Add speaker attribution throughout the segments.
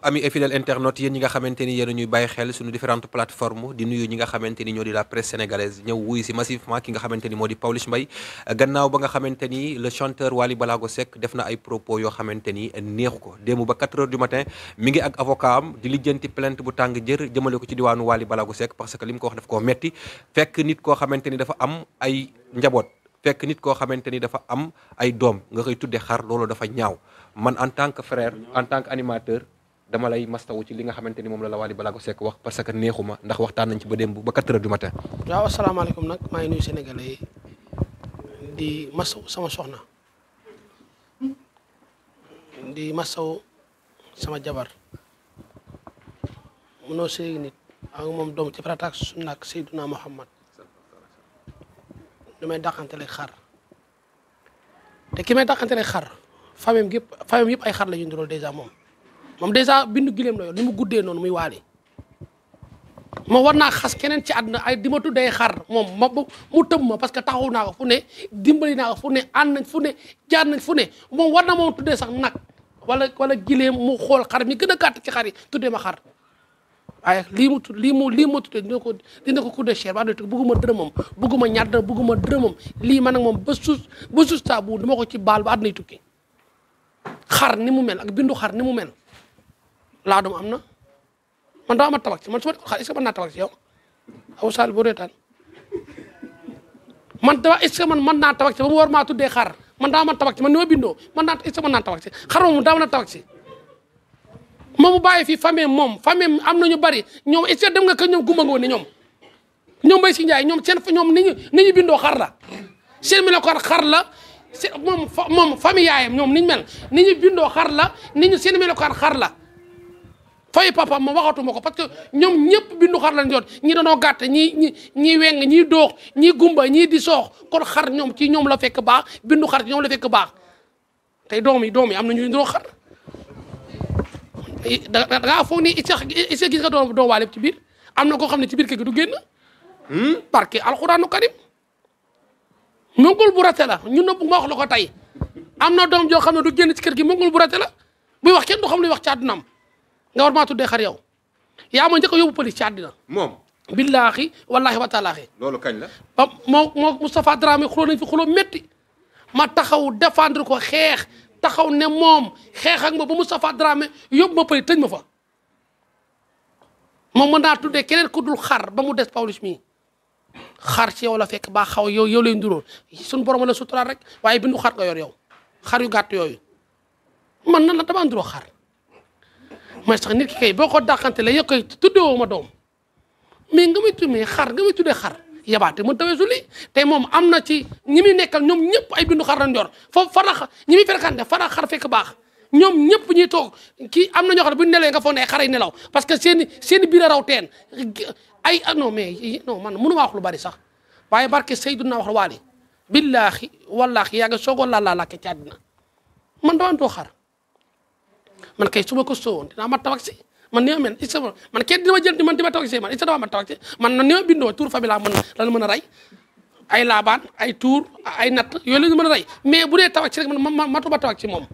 Speaker 1: ami et fidèle internaute yéen ñi nga xamante ni yéen ñuy bàyyi xel suñu différentes plateformes di nuyu ñi nga xamante ni ñoo di la presse sénégalaise ñëw wuy si massivement ki nga xamante ni moo di Pawlish Mbaye gannaaw ba nga xamante ni le chanteur Wally Ballago Seck def na ay propos yoo xamante ni neexu ko démb ba 4 heures du matin mi ngi ak avocat am di lijjanti plainte bu tàng jër jëmale ko ci diwaanu Wally Ballago Seck parce que li mu ko wax daf koo metti fekk nit koo xamante ni dafa am ay njaboot fekk nit koo xamante ni dafa am ay doom nga koy tudde xar loolu dafa ñaaw man en tant que frère en tant que animateur dama lay mastawu ci li nga xamante ni moom la Wally Ballago Seck wax parce que neexuma ndax waxtaan nañ ci ba démb ba 4 heures du matin.
Speaker 2: waaw asalaamaaleykum nag maa ngi nuyu Sénégalais yi di mastawu sama soxna di mastawu sama jabar munoo sëy nit ak moom doom ci farataak sunna ak Seydina Muhammad damay dàqantele xar te ki may dàqantele xar famille yëpp ay xar la ñu ndurool dèjà moom dèjà bindu gileem la yor ni mu guddee noonu muy Wally ma war naa xas keneen ci àdduna ay di ma tuddee xar moom mu tëb ma parce que taxaw naa ko fu ne dimbali naa ko fu ne ànd nañ fu ne jaar nañ fu ne moom war na moom tuddee sax nag wala gileem mu xool xar mi gën a gàtt ci xar yi tuddee ma xar waaye lii ma tuddee dina ko coûter cher ba àdduna bëgguma dërëmam bëgguma ñaar dërëm bëgguma dërëmam lii man ak moom ba suus taabu dama ko ci baal ba àdduna tukki xar ni mu mel ak bindu xar ni mu mel laa dum am na man dama tabax ci man su ma xar est-ce que mën naa tabax ci yow aw sall bu reetaan man dama est-ce que man mën naa tabax ci ba mu war maa tuddee xar man dama mën tabax ci man ni ma bindoo man naa est-ce que mën naa tabax ci xar moom daa mën a tabax ci moom mu bàyyi fii famille am na ñu bari ñoom est-ce que dem nga ko ñoom gumba nga woon ne ñoom Mbaye si Ndiaye ñoom ñoom ni ñu bindoo xar la seen mi la ko xar la moom famille yaayam ñoom ni ñu mel ni ñu bindoo xar la ni ñu seen mi la ko xar la fay papa ma waxatuma ko parce que ñoom ñëpp bindu xar lañ doon ñi dañoo gàtt ñi weng ñi doox ñi gumba ñii di soox kon xar ñoom ci ñoom la fekk baax bindu xar ci ñoom la fekk baax tey doom yi am na ñu indoo xar da ngaa foog ni is gis nga doom Wally ci biir am na koo xam ne ci biir kër gi du génn parce que alxuraanu karim mongol bu rate la ñun na bu ma wax la ko tey am na doom joo xam ne du génn ci kër gi mongol bu rate la buy wax kenn du xam luy wax ci àddunaam nga war maa tuddee xar yow yaa ma njëkk a yóbbu police ci àddina
Speaker 1: moom
Speaker 2: billaahi wallaahi wa taalaahi
Speaker 1: loolu kañ la
Speaker 2: ba moo Moustapha Dramé xuloo nañ fi xuloo métti ma taxaw défendre ko xeex taxaw ne moom xeex ak ma ba Moustapha Dramé yóbbu ma police tëj ma fa moom mën naa tuddee keneen ku dul xar ba mu des Pawlish mii xar ci yow la fekk baa xaw yow lay nduróol suñu borom la suturaal rek waaye bindu xar nga yor yow xar yu gàtt yooyu man nan la dama nduróo xar mooy sax nit ki kay boo ko dàqante la yow koy tuddewoo ma doom mais nga may tuddee xar yabaate mu tawee su lii te moom am na ci ñi muy nekkal ñoom ñëpp ay bindu xar lañ yor foofu fara ñi muy fréquenté fara xar fekk baax ñoom ñëpp ñuy toog kii am na ñoo xam ne bu ñu nelawee nga foog ne xar yi nelaw parce que seen biir a raw teen non mais non man mënu maa wax lu bari sax waaye barke Seydina wax Wally billaahi wallaahi yaa ngi soogoo laa lakke ci àddina man dama doo xar man kay su ma ko soowoon dinaa ma tabax si man ni ma mel is man kenn dina ma jël man di ma tabax si man is dama ma tabax si man ni ma bindoo tour famille laa mën a rey ay laabaan ay tour ay natt yooyu la ñu mën a rey mais bu dee tabax si rek man matuma tabax si moom.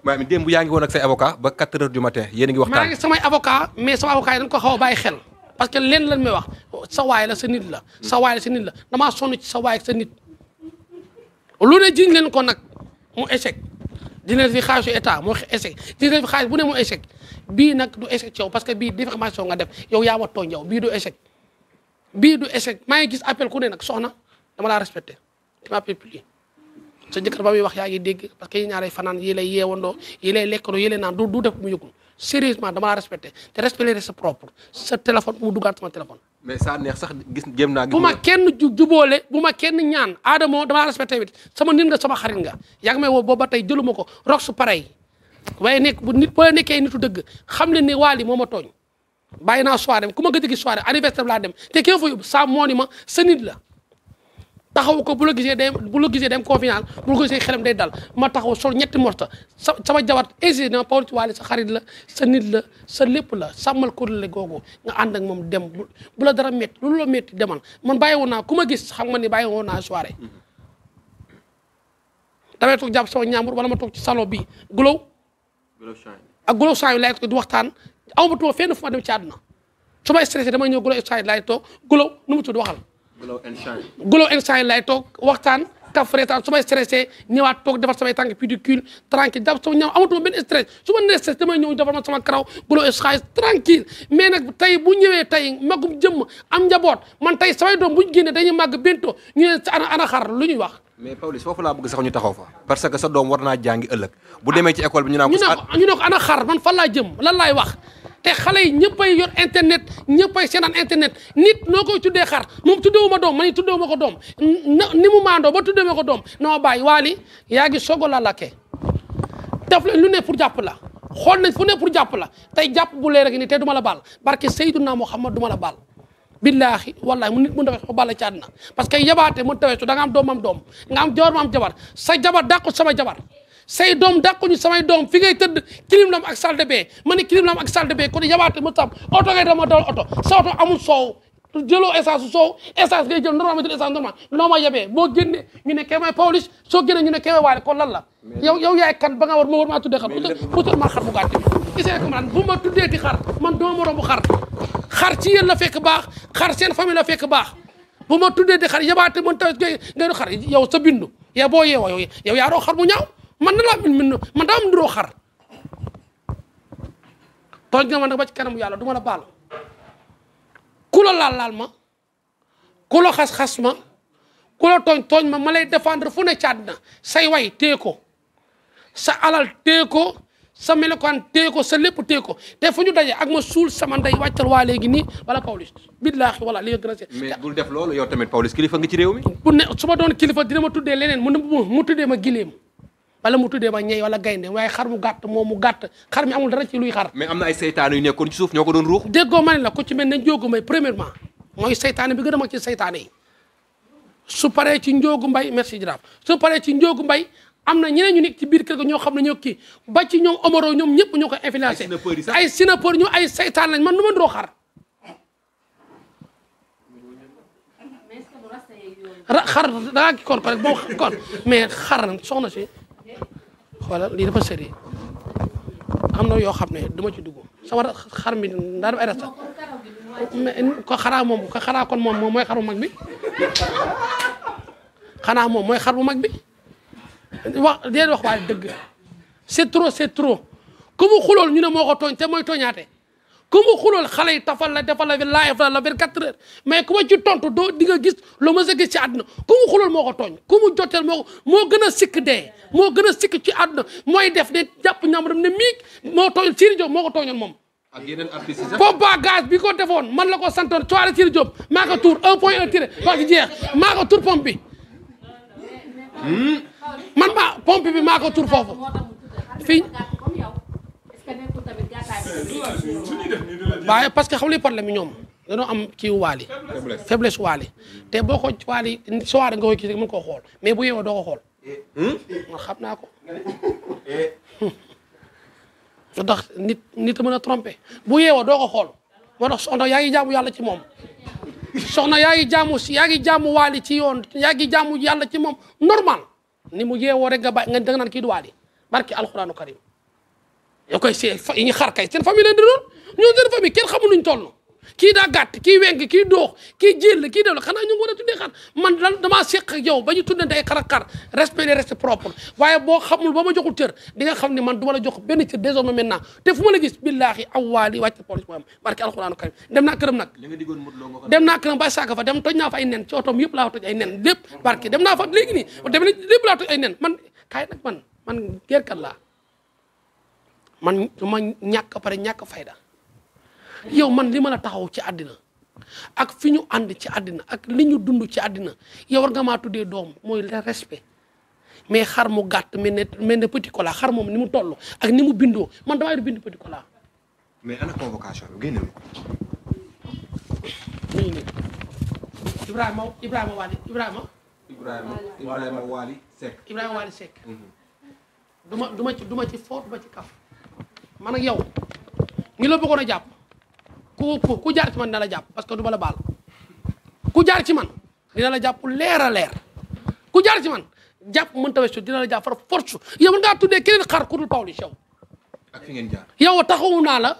Speaker 1: waaye mi démb yaa ngi woon ak say avocat ba 4 heures du matin yéen a ngi waxtaan.
Speaker 2: maa ngi samay avocat mais sama avocat yi dañ ko xaw a bàyyi xel parce que leen lan may wax sa waay la sa nit la. sa waay la sa nit la damaa sonn ci sa waay ak sa nit lu ne jiñ leen ko nag mu échec. dina fi xaalisu état moo échec dina fi xaalis bu ne mu échec bii nag du échec ci yow parce que bii diffamation nga def yow yaa ma tooñ yow bii du échec maa ngi gis appel ku ne nag soxna dama laa respecté tu m'appelles plus sa jëkkër ba muy wax yaa ngi dégg parce que yi ñaaray fanaan yi lay yeewandoo yi lay lekkandoo yi lay naan du def mu yëgul sérieusement dama laa respecté te respecté sa propre sa téléphone mu duggaat sama téléphone
Speaker 1: mais saa neex sax gis jéem naa gis
Speaker 2: bu ma kenn jubóole bu ma kenn ñaan Adamo dama la respecté wit sama nit nga sama xarit nga yaa ngi may woo booba tey jëluma ko rok su pareil waaye bu nit boo nekkee nitu dëgg xam leen ne Wally moo ma tooñ bàyyi naa soirée ku ma gëj a gis soirée anniversaire laa dem te kii fa yóbbu saa moo ni ma sa nit la taxaw ko bu la gisee dem confiance bu la gisee xelam day dal ma taxaw sol ñetti morta sama jabar hésité na Pawlish Wally sa xarit la sa nit la sa lépp la sàmmal ko la googu nga ànd ak moom dem bu la dara métti lu la métti demal man bàyyi woon naa ku ma gis xam nga ni bàyyi woon naa soirée damay toog jàpp sama ñaambur wala ma toog ci salon bi Glow ak Golo Sow laay toog di waxtaan amatuma fenn fu ma dem ci àdduna su may stressé damay ñëw Golo Sow laay toog Golo nu mu tudd waxal. Golo Sow laay toog waxtaan. kaf reetaan su may stressé ñëwaat toog defar samay tànk pédicule tranquille daf sama ñëw amatuma benn stress su ma nee stress damay ñëw defar ma sama karaw Golo Sow tranquille mais nag tey bu ñëwee tey magum jëmm am njaboot man tey samay doom bu ñu génnee dañuy màgg bento ñu ne ana xar lu ñuy wax.
Speaker 1: mais Pawlish foofu laa bëgg sax ñu taxaw fa parce que sa doom war naa jàngi ëllëg bu demee ci école bi ñu naan
Speaker 2: ko ana xar man fan laa jëm lan laay wax te xale yi ñëppay yor internet ñëppay seenaan internet nit noo koy tuddee xar moom tuddeewu ma doom man it tuddeewu ma ko doom ni mu maandoo ba tuddee ma ko doom na ma bàyyi waali yaa ngi soog a laalaakee def leen lu ne pour jàpp la xool nañ fu ne pour jàpp la tey jàpp bu leer rek ni te du ma la baal barke Seydina Muhammad du ma la baal billahi wallahi mu nit mu tawee ko bàlla ci àddina parce que yabaate mu tawee su da nga am doom am doom nga am jabar ma am jabar sa jabar dàqu sama jabar say doom dàquñu samay doom fi ngay tëdd kilim lam ak salle de bain ma ne kilim lam ak salle de bain kon yabaate mu tam oto ngay dama dawal oto sa oto amul soow jëloo essence soow essence ngay jël normal ma jël essence normal noo ma yebee boo génne ñu ne kee may Pawlish soo génne ñu ne kee may Waly kon lan la yow yaay kan ba nga war ma war maa tuddee xar putal ma xar bu gàtt bi gisee ko man bu ma tuddee di xar man doo ma romb xar ci yéen la fekk baax xar seen famille la fekk baax bu ma tuddee di xar yabaate mën tawet ngay du xar yow sa bindu yow boo yeewoo yow yaa doo xar bu ñaaw man na laa man daa am ndiroo xar tooñ nga ma nag ba ci kanamu yàlla du ma la baal ku la laal ma ku la xas ma ku la tooñ ma lay défendre fu ne ci àddina say way téye ko sa alal téye ko sa melokaan téye ko sa lépp téye ko te fu ñu daje ak ma suul sama ndey wàccal waa léegi nii wala Pawlish billaahi wala li nga gën a
Speaker 1: mais bul def loolu yow tamit Pawlish kilifa nga ci réew mi
Speaker 2: bu ne su ma doon kilifa dina ma tuddee leneen mu tuddee ma gileem wala mu tuddee ma ñey wala gaynde waaye xar mu gàtt moom mu gàtt xar mi amul dara ci luy xar
Speaker 1: mais am na ay seytaane yu nekkoon ci suuf ñoo ko doon ruux
Speaker 2: déggoo ma ne la ku ci mel ne Njóogu Mbay premièrement mooy seytaane bi gën a mag ci seytaane yi su paree ci Njóogu Mbay merci jaraaf su paree ci Njóogu Mbay am na ñeneen ñu nekk ci biir kër ga ñoo xam ne ñoo kii ba ci ñoom Omaro ñoom ñëpp ñoo ko influencé ay sinapeur ñu ay seytaan lañ man nu ma nduroo xar xar dangaa ki kon ko rek boo kon mais xar soxna si xoolal lii dafa sérieux am na yoo xam ne du ma ci dugg sama xar mi daa def ay rasta ko xaraa kon moom mooy xar bu mag bi xanaa moom mooy xar bu mag bi wax déedéet wax waaye dëgg c'est trop ku mu xulool ñu ne moo ko tooñ te mooy tooñaate ku mu xulool xale yi tafal la defal la live la 24 heures mais ku ma ci tontu doo di nga gis loo ma sa gis ci àdduna ku mu xulool moo ko tooñ ku mu joteel moo gën a sikk dee moo gën a sikk ci àdduna mooy def ne jàpp ñaamaram ne miig moo tooñ Sidy Diop moo ko tooñoon moom
Speaker 1: ak yeneen artistes yi
Speaker 2: pompe à gaz bi ko defoon man la ko santoon soirée Sidy Diop maa ko tuur 1.1 tiré wax ci jeex maa ko tuur pompe bi man pompe bi maa ko tur foofu fii waaye parce que xam li problème bi ñoom dañoo am ci Waly faiblesse Waly te boo ko Waly soirée nga koy kii mën koo xool mais bu yeewoo doo ko xool man xam naa ko lu tax nit a mën a trompé bu yeewoo doo ko xool moo tax soxna yaa ngi jaamu yàlla ci moom soxna yaa ngi jaamu Waly ci yoon yaa ngi jaamu yàlla ci moom normal ni mu yeewoo rek nga bàyyi nga naan kii du Waly barki alxuraanu karim yow koy yi ñu xar kay seen famille leen di doon ñoo seen famille kenn xamul nuñ toll kii daa gàtt kii wenk kii doox kii jéel kii def la xanaa ñu ngi war a tuddee xar man damaa seq ak yow ba ñu tuddante ay xar ak xar respect des restes propres waaye boo xamul ba ma joxul cër di nga xam ne man du ma la jox benn cër désormais maintenant te fu ma la gis billaahi aw Waly wàcc Pawlish mooy am barki alxuraanu karim dem naa këram nag dem naa këram ba saaga fa dem toj naa fa ay nen ci otoom yëpp laa fa toj ay nen lépp barki dem naa fa léegi nii dem lépp laa toj ay nen man kaay nag man geerkat laa man ma ñàkk pare ñàkk fayda yow man li ma la taxaw ci àddina ak fi ñu ànd ci àddina ak li ñu dund ci àddina yow war nga maa tuddee doom mooy le respect mais xar mu gàtt mel ne petit cola xar moom ni mu toll ak ni mu bindoo man damay du bind petit cola.
Speaker 1: mais ana convocation bi génne
Speaker 2: Ibrahima Waly
Speaker 1: Ibrahima Waly Seck.
Speaker 2: du ma ci foot ba ci kaf man ak yow ñu la bëggoon a jàpp ku jaar ci man dina la jàpp parce que du ma la baal ku jaar ci man dina la jàpp leer a leer ku jaar ci man jàpp mën ta weesu dina la jàpp far force yow mën ngaa tuddee keneen xar ku dul Pawlish yow
Speaker 1: ak fi ngeen jaar.
Speaker 2: yow taxawu naa la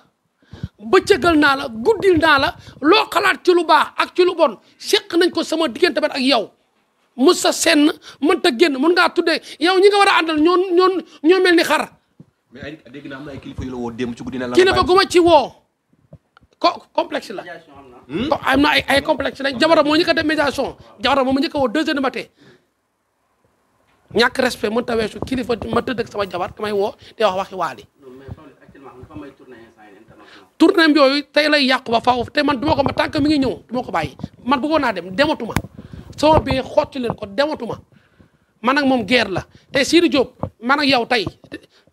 Speaker 2: bëccëgal naa la guddil naa la loo xalaat ci lu baax ak ci lu bon seq nañ ko sama diggante ba ak yow Moussa Sène mënta génn mën ngaa tuddee yow ñi nga war a àndal ñoo mel ni xar.
Speaker 1: mais ay dégg naa am na ay kilifa yu la woo démb ci guddi na la.
Speaker 2: kilifa gu ma ci woo complexe la. am na ay complexe lañ jamono moo ñu ko def médiation jamono moo ma njëkk a woo 2 heures du matin ñàkk respect mënta weesu kilifa ma tëdd ak sama jabar damay woo di wax waxi waali. tournée bi yooyu tey lay yàqu ba faaw te man duma ko ma tant que mi ngi ñëw duma ko bàyyi man bëggoon naa dem dematuma sama bee xotti leen ko dematuma man ak moom guerre la te Sidi Diop man ak yow tey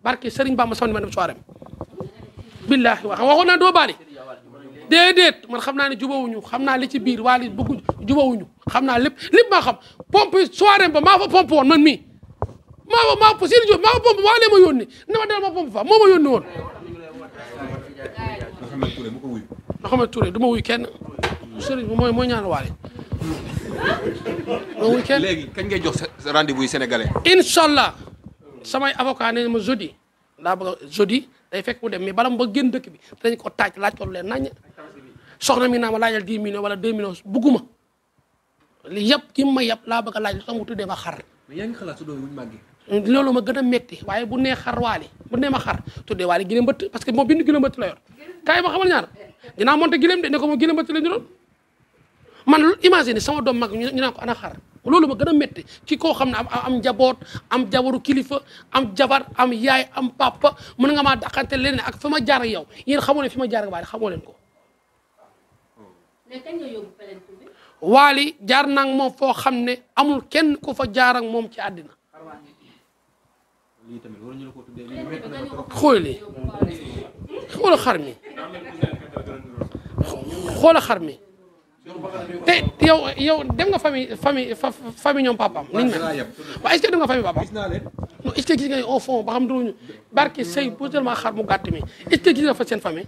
Speaker 2: barke Serigne Bamba sama ma dem soirée billaahi waxoon naa doo baali déedéet man xam naa ne jubawuñu xam naa li ci biir waali bëggu jubawuñu xam naa lépp maa xam pompe soirée ba maa fa pompe woon man mii maa Sidi Diop maa fa pompe waa lee ma yónni ne ma del ma pompe fa moo ma yónni woon Mouhamed Touré du ma wuy kenn sëriñ bi mooy ñaan waale ma wuy kenn.
Speaker 1: léegi kañ ngay jox rendez-vous yi sénégalais.
Speaker 2: incha allah samay avocat ne ma jeudi daa bëgg jeudi day fekk mu dem mais bala mu ba génn dëkk bi dañ ko taaj laaj ko lu leen naññ soxna mi naa ma laajal 10 millions wala 2 millions bugguma li yëpp ki ma yëpp laa bëgg a laaj lu tax mu tuddee ma xar.
Speaker 1: mais yaa ngi xalaat su doon wuñ màggee.
Speaker 2: loolu ma gën a metti waaye bu nee xar waali bu nee ma xar tuddee waali gileem mbëtt parce que moom bindu gileem mbëtt la yor kaay ma xamal ñaar dinaa monté gileem de ne ko moom gileem mbëtt la ñu doon man imagine sama doom mag ñu naan ko ana xar loolu ma gën a metti ci koo xam ne am njaboot am jabaru kilifa am jabar am yaay am papa mën nga maa daqante leneen ak fa ma jaar ak yow yéen xamoo ne fi ma jaar ak waali xamoo leen ko.
Speaker 3: mais kañ nga yóbbu plainte bi.
Speaker 2: waali jaar naa ak moom foo xam ne amul kenn ku fa jaar ak moom ci àddina. xool li xoola xar mi xoola xar mi te yow dem nga famille ñoom papaam niñ mel waaye est-ce que dem nga famille papaam non est-ce que gis nga au fond ba xam duruñu barke sëy bu tellement xar mu gàtt mi est-ce que gis nga fa seen famille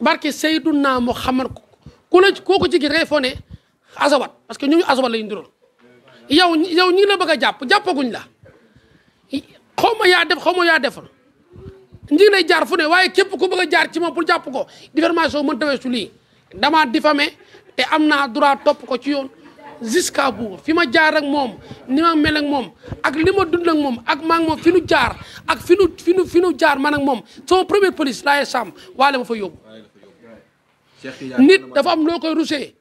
Speaker 2: barke Seydunaa Muhammad ku la kooku ci gis ngay foo ne azawat parce que ñooñu azawat lañu duroon yow ñi la bëgg a jàppaguñ la xaw ma yaa def xaw ma yaa defal nji lay jaar fu ne waaye képp ku bëgg a jaar ci moom pour jàpp ko diffamation mën tawee su lii dama diffamé te am naa droit topp ko ci yoon jusqu'à bout fi ma jaar ak moom ni ma mel ak moom ak li ma dund ak moom ak maa ngi moom fi nu jaar ak fi nu jaar man ak moom sama première police laaye sàmm waale ma fa yóbbu nit dafa am loo koy rusee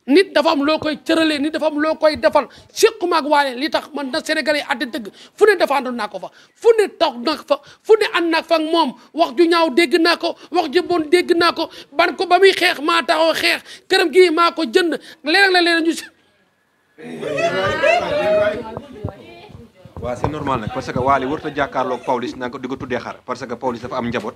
Speaker 2: nit dafa am loo koy cëralee nit dafa am loo koy defal séquma ak waale li tax man na Sénégalais yi àddi dëgg fu ne défendre naa ko fa fu ne tax naa ko fa fu ne ànd naa fa ak moom wax ju ñaaw dégg naa ko wax ju bon dégg naa ko ban ko ba muy xeex maa taxaw xeex këram gii maa ko jënd leneen la leneen ñu si
Speaker 1: waaw c'est normal nag parce que Wally warut a jàkkaarloog Pawlish naan ko di ko tuddee xar parce que Pawlish dafa am njaboot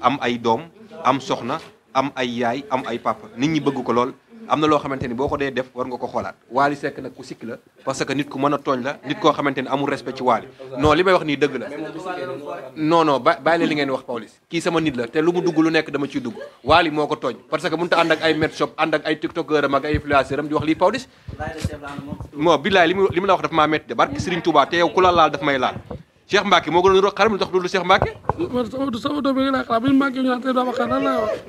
Speaker 1: am ay doom am soxna am ay yaay am ay papa nit ñi bëgg ko lool am na loo xamante ni boo ko dee def war nga ko xoolaat Wally Seck nag ku sikk la parce que nit ku mën a tooñ la nit koo xamante ni amul respect ci Wally non li may wax nii dëgg la non bàyyi leen li ngeen wax Pawlish kii sama nit la te lu mu dugg lu nekk dama ciy dugg Wally moo ko tooñ parce que mënut a ànd ak ay met shop ànd ak ay tiktokeur am ak ay influenceur am di wax lii Pawlish moo billaay li mu la wax dafa maa métti de barke Serigne Touba te yow ku la laal daf may laal Cheikh Mbacke moo gënoon xaram lu tax du Cheikh Mbacke
Speaker 2: sama doom bi laa xalaat bi Mbacke ñu naan te dama xar lan laay wax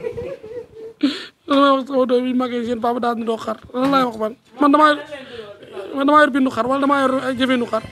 Speaker 2: lan laay wax sama doom bi Mbacke seen papa daal di doo xar lan laay wax man damaa yor bindu xar wala damaa yor ay jëfeenu xar